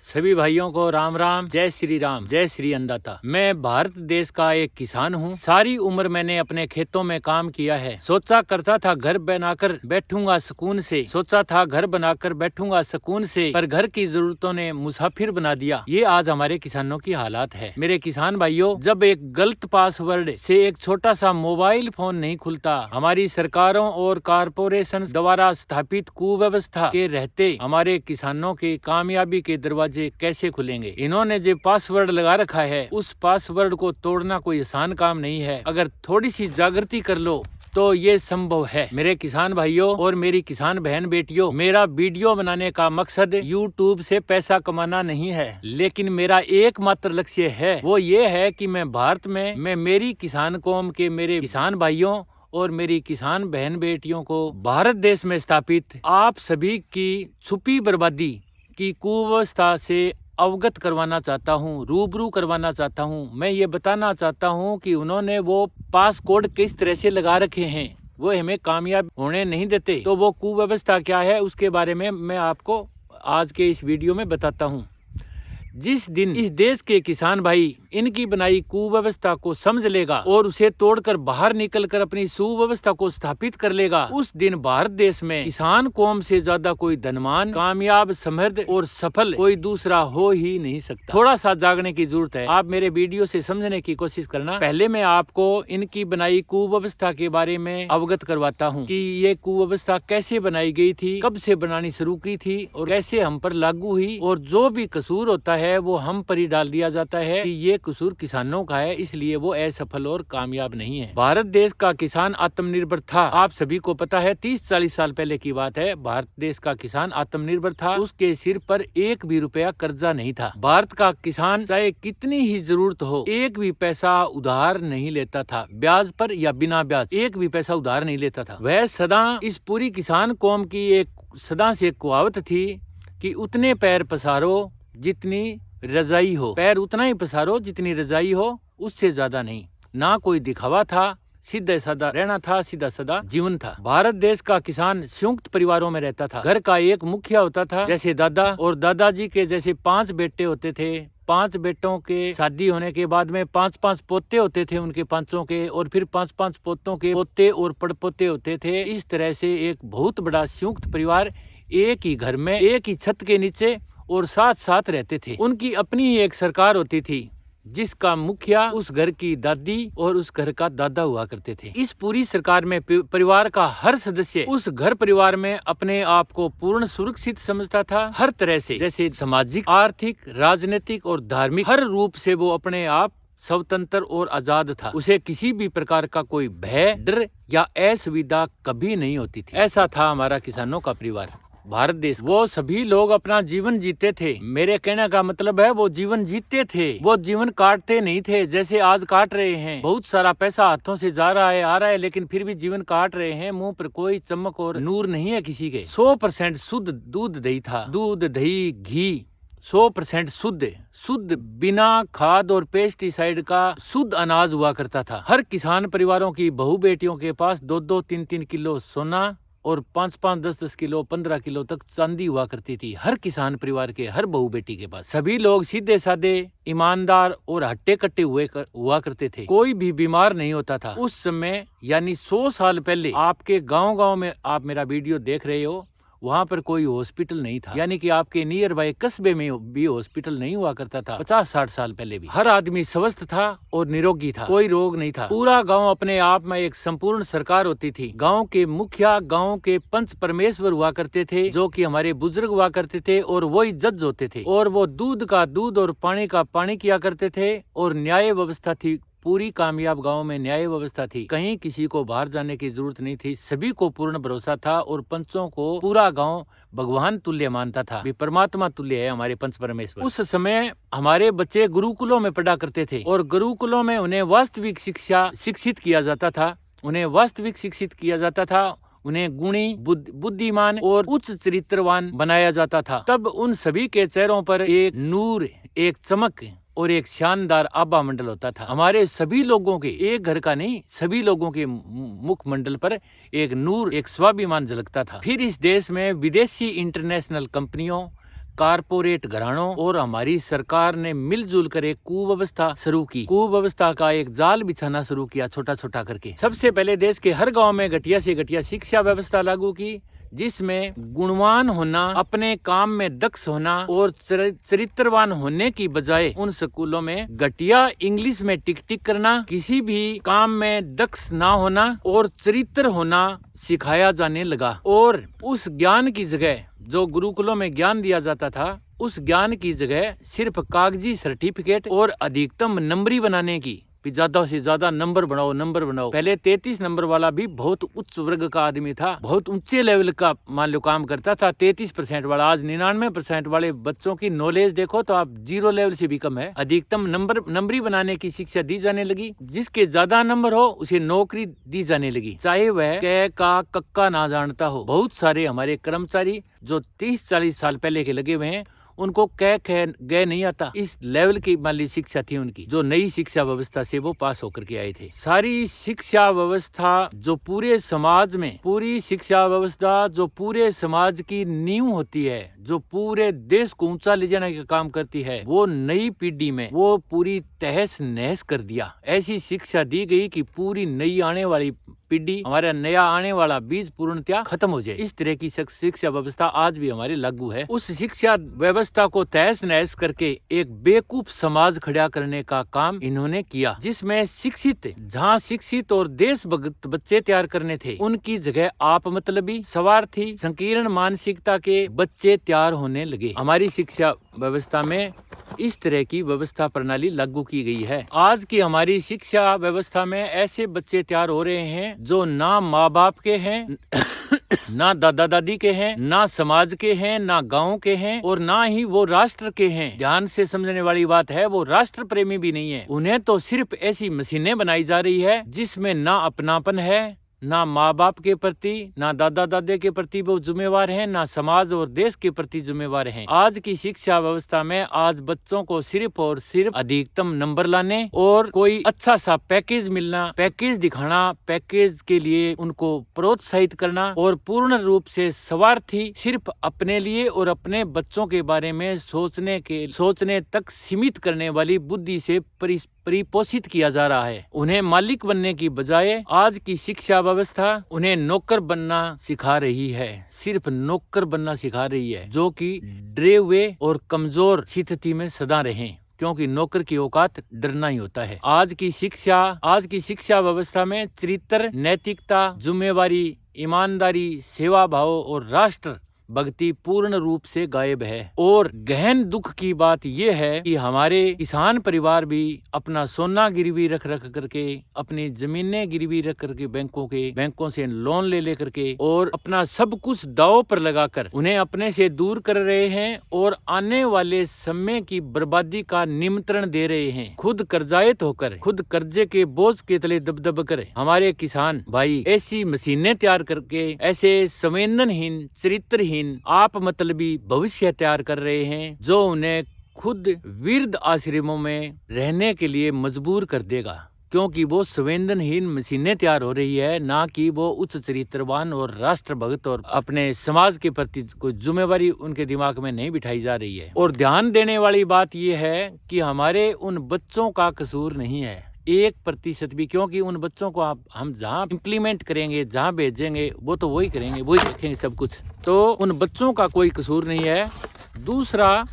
सभी भाइयों को राम राम, जय श्री राम, जय श्री अन्नदाता। मैं भारत देश का एक किसान हूँ। सारी उम्र मैंने अपने खेतों में काम किया है। सोचा करता था घर बनाकर बैठूंगा सुकून से, सोचा था घर बनाकर बैठूंगा सुकून से, पर घर की जरूरतों ने मुसाफिर बना दिया। ये आज हमारे किसानों की हालात है। मेरे किसान भाइयों, जब एक गलत पासवर्ड से एक छोटा सा मोबाइल फोन नहीं खुलता, हमारी सरकारों और कारपोरेशन द्वारा स्थापित कुव्यवस्था के रहते हमारे किसानों की कामयाबी के दरवाजे कैसे खुलेंगे। इन्होंने जो पासवर्ड लगा रखा है, उस पासवर्ड को तोड़ना कोई आसान काम नहीं है। अगर थोड़ी सी जागृति कर लो तो ये संभव है। मेरे किसान भाइयों और मेरी किसान बहन बेटियों, मेरा वीडियो बनाने का मकसद YouTube से पैसा कमाना नहीं है, लेकिन मेरा एकमात्र लक्ष्य है, वो ये है कि मैं भारत में मैं मेरी किसान कौम के मेरे किसान भाइयों और मेरी किसान बहन बेटियों को भारत देश में स्थापित आप सभी की छुपी बर्बादी की कुव्यवस्था से अवगत करवाना चाहता हूँ, रूबरू करवाना चाहता हूँ। मैं ये बताना चाहता हूँ कि उन्होंने वो पास कोड किस तरह से लगा रखे हैं, वो हमें कामयाब होने नहीं देते। तो वो कुव्यवस्था क्या है, उसके बारे में मैं आपको आज के इस वीडियो में बताता हूँ। जिस दिन इस देश के किसान भाई इनकी बनाई कुव्यवस्था को समझ लेगा और उसे तोड़कर बाहर निकलकर अपनी सुव्यवस्था को स्थापित कर लेगा, उस दिन भारत देश में किसान कौम से ज्यादा कोई धनवान, कामयाब, समृद्ध और सफल कोई दूसरा हो ही नहीं सकता। थोड़ा सा जागने की जरूरत है। आप मेरे वीडियो से समझने की कोशिश करना। पहले मैं आपको इनकी बनाई कुव्यवस्था के बारे में अवगत करवाता हूँ कि ये कुव्यवस्था कैसे बनाई गई थी, कब से बनानी शुरू की थी और कैसे हम पर लागू हुई, और जो भी कसूर होता है वो हम पर ही डाल दिया जाता है कि ये कसूर किसानों का है, इसलिए वो असफल और कामयाब नहीं है। भारत देश का किसान आत्मनिर्भर था। आप सभी को पता है, 30-40 साल पहले की बात है। भारत देश का किसान आत्मनिर्भर था। उसके सिर पर एक भी रुपया कर्जा नहीं था। भारत का किसान चाहे कितनी ही जरूरत हो, एक भी पैसा उधार नहीं लेता था, ब्याज पर या बिना ब्याज, एक भी पैसा उधार नहीं लेता था। वह सदा इस पूरी किसान कौम की एक सदा से कहावत थी कि उतने पैर पसारो जितनी रजाई हो, पैर उतना ही पसारो जितनी रजाई हो, उससे ज्यादा नहीं। ना कोई दिखावा था, सीधा साधा रहना था, सीधा साधा जीवन था। भारत देश का किसान संयुक्त परिवारों में रहता था। घर का एक मुखिया होता था, जैसे दादा, और दादाजी के जैसे 5 बेटे होते थे। 5 बेटों के शादी होने के बाद में 5-5 पोते होते थे उनके पांचों के, और फिर 5-5 पोतों के पोते और पड़पोते होते थे। इस तरह से एक बहुत बड़ा संयुक्त परिवार एक ही घर में, एक ही छत के नीचे और साथ साथ रहते थे। उनकी अपनी एक सरकार होती थी, जिसका मुखिया उस घर की दादी और उस घर का दादा हुआ करते थे। इस पूरी सरकार में परिवार का हर सदस्य उस घर परिवार में अपने आप को पूर्ण सुरक्षित समझता था। हर तरह से, जैसे सामाजिक, आर्थिक, राजनीतिक और धार्मिक, हर रूप से वो अपने आप स्वतंत्र और आजाद था। उसे किसी भी प्रकार का कोई भय, डर या असुविधा कभी नहीं होती थी। ऐसा था हमारा किसानों का परिवार भारत देश। वो सभी लोग अपना जीवन जीते थे। मेरे कहने का मतलब है, वो जीवन जीते थे, वो जीवन काटते नहीं थे जैसे आज काट रहे हैं। बहुत सारा पैसा हाथों से जा रहा है, आ रहा है, लेकिन फिर भी जीवन काट रहे हैं। मुंह पर कोई चमक और नूर नहीं है किसी के। 100% शुद्ध दूध दही था। दूध, दही, घी 100% शुद्ध बिना खाद और पेस्टिसाइड का शुद्ध अनाज हुआ करता था। हर किसान परिवारों की बहू बेटियों के पास 2-2, 3-3 किलो सोना और 5-5, 10-10 किलो, 15 किलो तक चांदी हुआ करती थी। हर किसान परिवार के हर बहू बेटी के पास। सभी लोग सीधे साधे, ईमानदार और हट्टे कट्टे हुआ करते थे। कोई भी बीमार नहीं होता था उस समय। यानी 100 साल पहले आपके गांव में आप मेरा वीडियो देख रहे हो, वहाँ पर कोई हॉस्पिटल नहीं था। यानी कि आपके नियर बाय कस्बे में भी हॉस्पिटल नहीं हुआ करता था। 50-60 साल पहले भी हर आदमी स्वस्थ था और निरोगी था, कोई रोग नहीं था। पूरा गांव अपने आप में एक संपूर्ण सरकार होती थी। गांव के मुखिया, गांव के पंच परमेश्वर हुआ करते थे, जो कि हमारे बुजुर्ग हुआ करते थे, और वही जज होते थे, और वो दूध का दूध और पानी का पानी किया करते थे। और न्याय व्यवस्था थी, पूरी कामयाब गांव में न्याय व्यवस्था थी। कहीं किसी को बाहर जाने की जरूरत नहीं थी। सभी को पूर्ण भरोसा था, और पंचों को पूरा गांव भगवान तुल्य मानता था। भी परमात्मा तुल्य है हमारे पंच परमेश्वर। उस समय हमारे बच्चे गुरुकुलों में पढ़ा करते थे, और गुरुकुलों में उन्हें वास्तविक शिक्षा शिक्षित किया जाता था। उन्हें गुणी, बुद्धिमान और उच्च चरित्रवान बनाया जाता था। तब उन सभी के चेहरों पर एक नूर, एक चमक और एक शानदार आभा मंडल होता था। हमारे सभी लोगों के, एक घर का नहीं, सभी लोगों के मुखमंडल पर एक नूर, एक स्वाभिमान झलकता था। फिर इस देश में विदेशी इंटरनेशनल कंपनियों कारपोरेट घरानों और हमारी सरकार ने मिलजुल कर एक कुव्यवस्था शुरू की। कुव्यवस्था का एक जाल बिछाना शुरू किया, छोटा छोटा करके। सबसे पहले देश के हर गांव में घटिया से घटिया शिक्षा व्यवस्था लागू की, जिसमें गुणवान होना, अपने काम में दक्ष होना और चरित्रवान होने की बजाय उन स्कूलों में घटिया इंग्लिश में टिक टिक करना, किसी भी काम में दक्ष ना होना और चरित्र होना सिखाया जाने लगा। और उस ज्ञान की जगह, जो गुरुकुलों में ज्ञान दिया जाता था, उस ज्ञान की जगह सिर्फ कागजी सर्टिफिकेट और अधिकतम नंबरी बनाने की, ज्यादा से ज्यादा नंबर बनाओ, नंबर बनाओ। पहले 33 नंबर वाला भी बहुत उच्च वर्ग का आदमी था, बहुत ऊंचे लेवल का मान लो काम करता था। 33% वाला आज 99% वाले बच्चों की नॉलेज देखो तो आप 0 लेवल से भी कम है। अधिकतम नंबरी बनाने की शिक्षा दी जाने लगी। जिसके ज्यादा नंबर हो उसे नौकरी दी जाने लगी, चाहे वह क का कक्का ना जानता हो। बहुत सारे हमारे कर्मचारी जो 30-40 साल पहले के लगे हुए हैं, उनको कह गए नहीं आता। इस लेवल की मान ली शिक्षा थी उनकी, जो नई शिक्षा व्यवस्था से वो पास होकर के आए थे। सारी शिक्षा व्यवस्था जो पूरे समाज में, पूरी शिक्षा व्यवस्था जो पूरे समाज की नींव होती है, जो पूरे देश को ऊंचा ले जाने का काम करती है, वो नई पीढ़ी में वो पूरी तहस नहस कर दिया। ऐसी शिक्षा दी गई कि पूरी नई आने वाली पीढ़ी, हमारा नया आने वाला बीज पूर्णतया खत्म हो जाए। इस तरह की शिक्षा व्यवस्था आज भी हमारे लागू है। उस शिक्षा व्यवस्था को तहस नहस करके एक बेवकूफ समाज खड़ा करने का काम इन्होंने किया, जिसमें जहाँ शिक्षित और देशभक्त बच्चे तैयार करने थे, उनकी जगह आप मतलबी, स्वार्थी, संकीर्ण मानसिकता के बच्चे तैयार होने लगे। हमारी शिक्षा व्यवस्था में इस तरह की व्यवस्था प्रणाली लागू की गई है। आज की हमारी शिक्षा व्यवस्था में ऐसे बच्चे तैयार हो रहे हैं जो ना माँ बाप के हैं ना दादा दादी के हैं, ना समाज के हैं, ना गांव के हैं और ना ही वो राष्ट्र के हैं। ध्यान से समझने वाली बात है, वो राष्ट्र प्रेमी भी नहीं है। उन्हें तो सिर्फ ऐसी मशीनें बनाई जा रही है जिसमें ना अपनापन है, ना माँ बाप के प्रति, ना दादा दादी के प्रति वो जिम्मेवार हैं, ना समाज और देश के प्रति जिम्मेवार हैं। आज की शिक्षा व्यवस्था में आज बच्चों को सिर्फ और सिर्फ अधिकतम नंबर लाने और कोई अच्छा सा पैकेज मिलना, पैकेज दिखाना, पैकेज के लिए उनको प्रोत्साहित करना और पूर्ण रूप से स्वार्थी, सिर्फ अपने लिए और अपने बच्चों के बारे में सोचने तक सीमित करने वाली बुद्धि से परिपोषित किया जा रहा है। उन्हें मालिक बनने की बजाय आज की शिक्षा व्यवस्था उन्हें नौकर बनना सिखा रही है, सिर्फ नौकर बनना सिखा रही है, जो कि डरे हुए और कमजोर स्थिति में सदा रहें, क्योंकि नौकर की औकात डरना ही होता है। आज की शिक्षा व्यवस्था में चरित्र, नैतिकता, जिम्मेवारी, ईमानदारी, सेवा भाव और राष्ट्र भक्ति पूर्ण रूप से गायब है। और गहन दुख की बात यह है कि हमारे किसान परिवार भी अपना सोना गिरवी रख करके, अपनी जमीनें गिरवी रख करके बैंकों से लोन ले करके और अपना सब कुछ दांव पर लगाकर उन्हें अपने से दूर कर रहे हैं और आने वाले समय की बर्बादी का निमंत्रण दे रहे हैं। खुद कर्जायत होकर, खुद कर्जे के बोझ के तले दब कर हमारे किसान भाई ऐसी मशीनें तैयार करके, ऐसे संवेदनहीन, चरित्रहीन, आप मतलबी भविष्य तैयार कर रहे हैं, जो उन्हें खुद वृद्ध आश्रमों में रहने के लिए मजबूर कर देगा, क्योंकि वो संवेदनहीन मशीनें तैयार हो रही है, ना कि वो उच्च चरित्रवान और राष्ट्रभक्त और अपने समाज के प्रति कोई जिम्मेवारी उनके दिमाग में नहीं बिठाई जा रही है। और ध्यान देने वाली बात यह है कि हमारे उन बच्चों का कसूर नहीं है 1% भी, क्योंकि उन बच्चों को हम जहाँ इम्प्लीमेंट करेंगे, जहाँ भेजेंगे, वो तो वही करेंगे, वही देखेंगे सब कुछ, तो उन बच्चों का कोई कसूर नहीं है। दूसरा,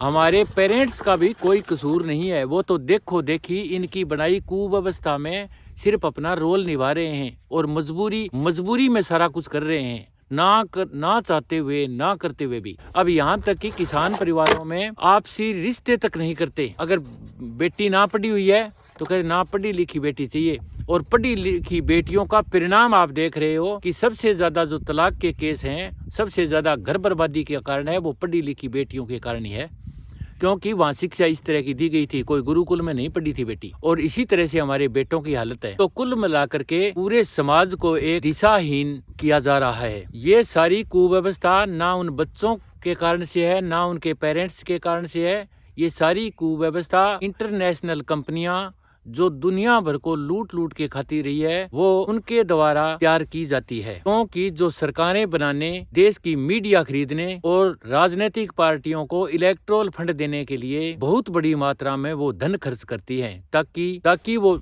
हमारे पेरेंट्स का भी कोई कसूर नहीं है, वो तो देखो देखी इनकी बनाई कुव्यवस्था में सिर्फ अपना रोल निभा रहे हैं और मजबूरी में सारा कुछ कर रहे हैं, ना चाहते हुए, ना करते हुए भी। अब यहाँ तक कि किसान परिवारों में आपसी रिश्ते तक नहीं करते। अगर बेटी ना पढ़ी हुई है तो कहते ना पढ़ी लिखी बेटी चाहिए, और पढ़ी लिखी बेटियों का परिणाम आप देख रहे हो कि सबसे ज्यादा जो तलाक के केस हैं, सबसे ज्यादा घर बर्बादी के कारण है, वो पढ़ी लिखी बेटियों के कारण ही है, क्योंकि वहाँ शिक्षा इस तरह की दी गई थी, कोई गुरुकुल में नहीं पढ़ी थी बेटी। और इसी तरह से हमारे बेटों की हालत है। तो कुल मिलाकर के पूरे समाज को एक दिशाहीन किया जा रहा है। ये सारी कुव्यवस्था ना उन बच्चों के कारण से है, ना उनके पेरेंट्स के कारण से है। ये सारी कुव्यवस्था इंटरनेशनल कंपनियां जो दुनिया भर को लूट लूट के खाती रही है वो उनके द्वारा तैयार की जाती है, क्योंकि जो सरकारें बनाने, देश की मीडिया खरीदने और राजनीतिक पार्टियों को इलेक्टोरल फंड देने के लिए बहुत बड़ी मात्रा में वो धन खर्च करती है, ताकि वो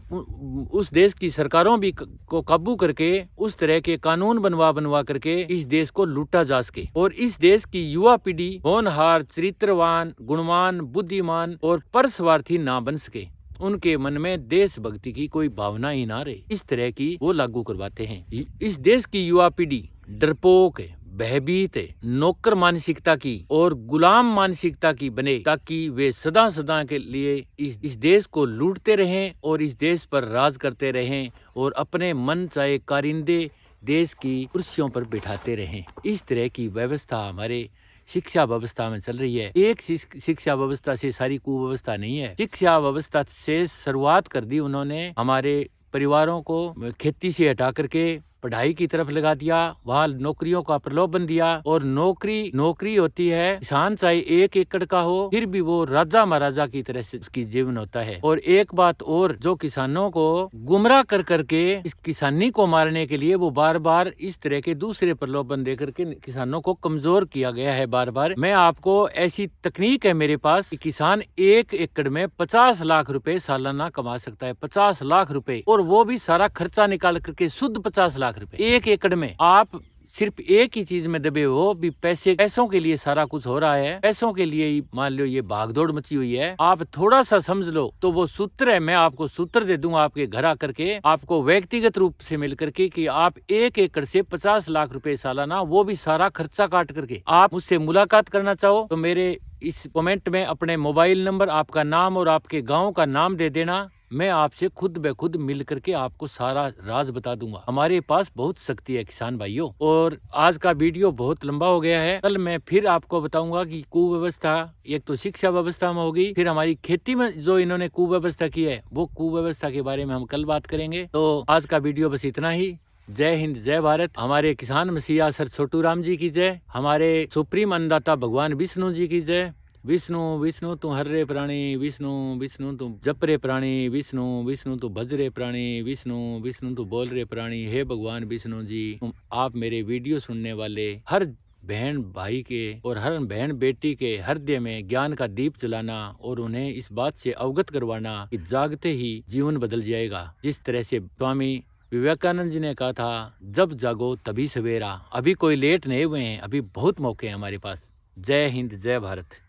उस देश की सरकारों भी को काबू करके उस तरह के कानून बनवा करके इस देश को लूटा जा सके और इस देश की युवा पीढ़ी होनहार, चरित्रवान, गुणवान, बुद्धिमान और परस्वार्थी ना बन सके, उनके मन में देशभक्ति की कोई भावना ही ना रहे, इस तरह की वो लागू करवाते हैं। इस देश की युवा पीढ़ी डरपोक है, भयभीत है, नौकर मानसिकता की और गुलाम मानसिकता की बने, ताकि वे सदा सदा के लिए इस देश को लूटते रहें और इस देश पर राज करते रहें और अपने मन चाहे कारिंदे देश की कुर्सियों पर बिठाते रहें। इस तरह की व्यवस्था हमारे शिक्षा व्यवस्था में चल रही है। एक शिक्षा व्यवस्था से सारी कुव्यवस्था नहीं है। शिक्षा व्यवस्था से शुरुआत कर दी उन्होंने, हमारे परिवारों को खेती से हटा करके पढ़ाई की तरफ लगा दिया, वहाँ नौकरियों का प्रलोभन दिया और नौकरी होती है, किसान चाहे 1 एकड़ का हो फिर भी वो राजा महाराजा की तरह से उसकी जीवन होता है। और एक बात और, जो किसानों को गुमराह कर करके इस किसानी को मारने के लिए वो बार बार इस तरह के दूसरे प्रलोभन दे करके किसानों को कमजोर किया गया है बार बार। मैं आपको ऐसी तकनीक है मेरे पास कि किसान 1 एकड़ में 50 लाख रुपए सालाना कमा सकता है, 50 लाख रुपए, और वो भी सारा खर्चा निकाल करके शुद्ध 50 लाख रुपए 1 एकड़ में। आप सिर्फ एक ही चीज में दबे हो, भी पैसों के लिए सारा कुछ हो रहा है, पैसों के लिए ही मान लो ये भागदौड़ मची हुई है। आप थोड़ा सा समझ लो तो वो सूत्र है, मैं आपको सूत्र दे दूंगा आपके घर आकर के, आपको व्यक्तिगत रूप से मिल करके, कि आप 1 एकड़ से 50 लाख रुपए सालाना, वो भी सारा खर्चा काट करके, आप मुझसे मुलाकात करना चाहो तो मेरे इस कमेंट में अपने मोबाइल नंबर, आपका नाम और आपके गाँव का नाम दे देना। मैं आपसे खुद ब खुद मिल करके आपको सारा राज बता दूंगा। हमारे पास बहुत शक्ति है किसान भाइयों। और आज का वीडियो बहुत लंबा हो गया है, कल मैं फिर आपको बताऊंगा कि कुव्यवस्था एक तो शिक्षा व्यवस्था में होगी, फिर हमारी खेती में जो इन्होंने कुव्यवस्था की है वो कुव्यवस्था के बारे में हम कल बात करेंगे। तो आज का वीडियो बस इतना ही। जय हिंद, जय भारत। हमारे किसान मसीहा सर छोटू राम जी की जय, हमारे सुप्रीम अन्नदाता भगवान विष्णु जी की जय। विष्णु विष्णु तू हर्रे प्राणी, विष्णु विष्णु तू जपरे प्राणी, विष्णु विष्णु तू भजरे प्राणी, विष्णु विष्णु तू बोल रे प्राणी। हे भगवान विष्णु जी, आप मेरे वीडियो सुनने वाले हर बहन भाई के और हर बहन बेटी के हृदय में ज्ञान का दीप जलाना और उन्हें इस बात से अवगत करवाना कि जागते ही जीवन बदल जाएगा। जिस तरह से स्वामी विवेकानंद जी ने कहा था, जब जागो तभी सवेरा। अभी कोई लेट नहीं हुए हैं, अभी बहुत मौके हैं हमारे पास। जय हिंद, जय भारत।